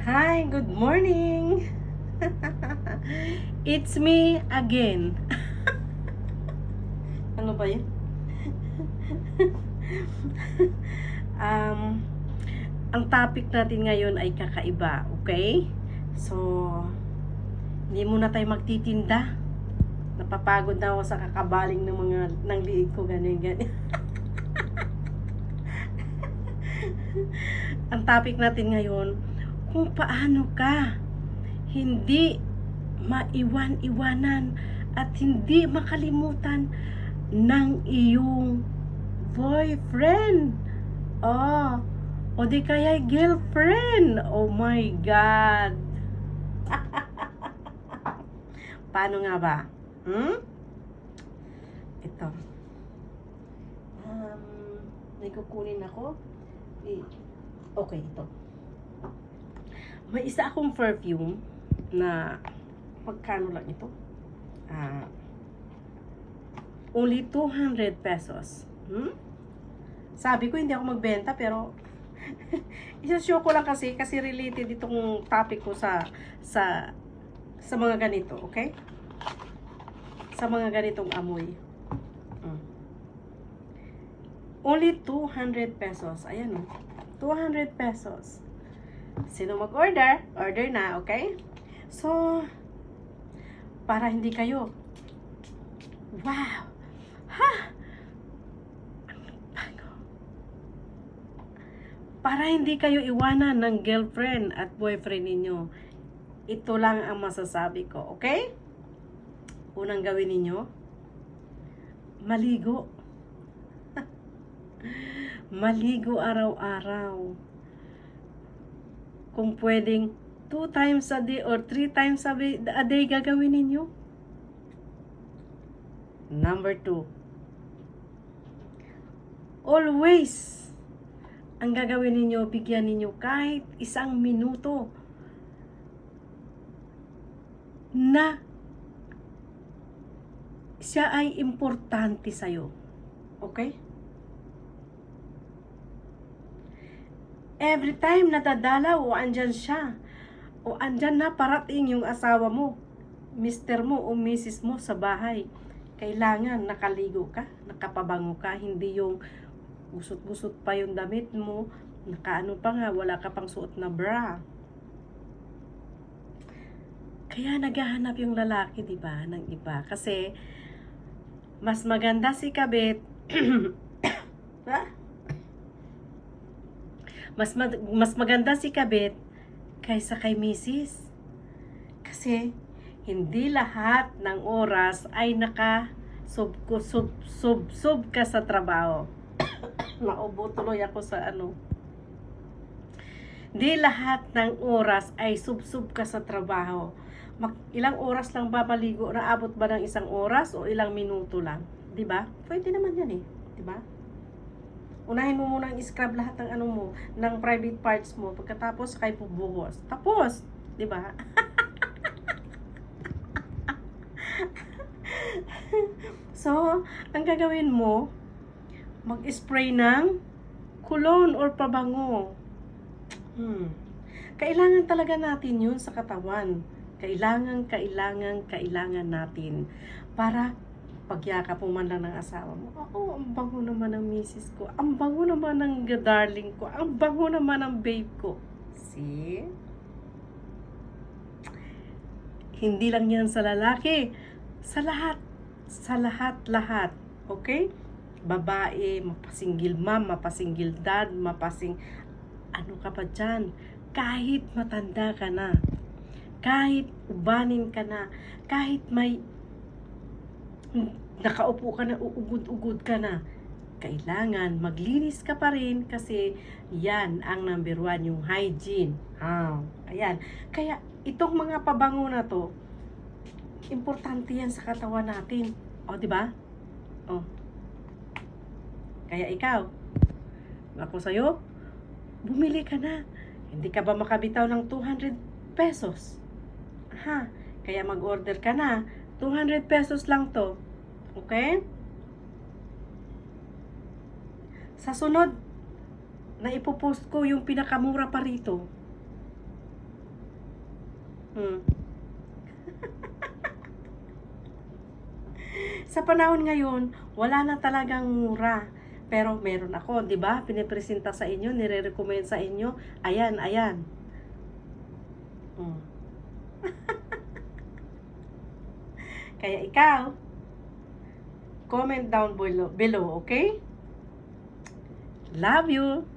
Hi, good morning. It's me again. Ano ba 'yan? um, ang topic natin ngayon ay kakaiba, okay? So, hindi muna tayo magtitinda. Napapagod na ako sa kakabaling ng liig ko, ganyan. Ang topic natin ngayon, kung paano ka hindi maiwan-iwanan at hindi makalimutan ng iyong boyfriend. Oh, o di kaya girlfriend. Oh my God. Paano nga ba? Ito. May kukunin ako. Okay, ito. May isa akong perfume na pagkano lang ito? Only 200 pesos. Sabi ko hindi ako magbenta pero isa-show ko lang kasi related itong topic ko sa mga ganito, okay? Sa mga ganitong amoy. Only 200 pesos. Ayan o. 200 pesos. Sino mag-order? Order na, okay? So, para hindi kayo, wow! Ha! Para hindi kayo iwanan ng girlfriend at boyfriend ninyo, ito lang ang masasabi ko, okay? Unang gawin ninyo, maligo. Maligo araw-araw. Kung pwedeng 2 times a day or 3 times a day gagawin ninyo. Number 2, always ang gagawin ninyo, bigyan ninyo kahit 1 minuto na siya ay importante sa'yo. Okay? Every time nadadalaw o andyan siya, o andyan na parating yung asawa mo, mister mo o misis mo sa bahay, kailangan nakaligo ka, nakapabango ka, hindi yung gusot-gusot pa yung damit mo, nakaano pa nga, wala ka pang suot na bra. Kaya naghahanap yung lalaki, di ba, ng iba. Kasi, mas maganda si kabit, mas maganda si kabit kaysa kay misis. Kasi, hindi lahat ng oras ay sub ka sa trabaho. Naubo tuloy ako sa ano. Di lahat ng oras ay sub ka sa trabaho. Ilang oras lang ba maligo? Naabot ba ng 1 oras o ilang minuto lang? 'Di ba? Pwede naman 'yan eh, 'di ba? Unahin mo munang i-scrub lahat ng ano mo, ng private parts mo, pagkatapos kay bubuhos. Tapos, 'di ba? So, ang gagawin mo, mag-spray ng cologne or pabango. Kailangan talaga natin yun sa katawan. Kailangan natin para pagyakap mo man lang ng asawa mo. Oo, ang bango naman ng misis ko. Ang bango naman ng darling ko. Ang bango naman ng babe ko. See? Hindi lang yan sa lalaki. Sa lahat. Sa lahat. Okay? Babae, mapasinggil mom, mapasinggil dad, ano ka pa dyan. Kahit matanda ka na. Kahit ubanin ka na. Kahit may nakaupo ka na, uugod-ugod ka na. Kailangan maglinis ka pa rin kasi yan ang number 1, yung hygiene. Ayan. Kaya itong mga pabango na to, importante yan sa katawan natin. O, di ba? O. Kaya ikaw, ako sa'yo, bumili ka na. Hindi ka ba makabitaw ng 200 pesos? Kaya mag-order ka na. 200 pesos lang to. Okay? Sa sunod, na ipopost ko yung pinakamura pa rito. Hmm. Sa panahon ngayon, wala na talagang mura. Pero meron ako, 'di ba? Pinipresenta sa inyo, nire-recommend sa inyo. Ayan, ayan. Hmm. Kaya ikaw, comment down below, okay? Love you.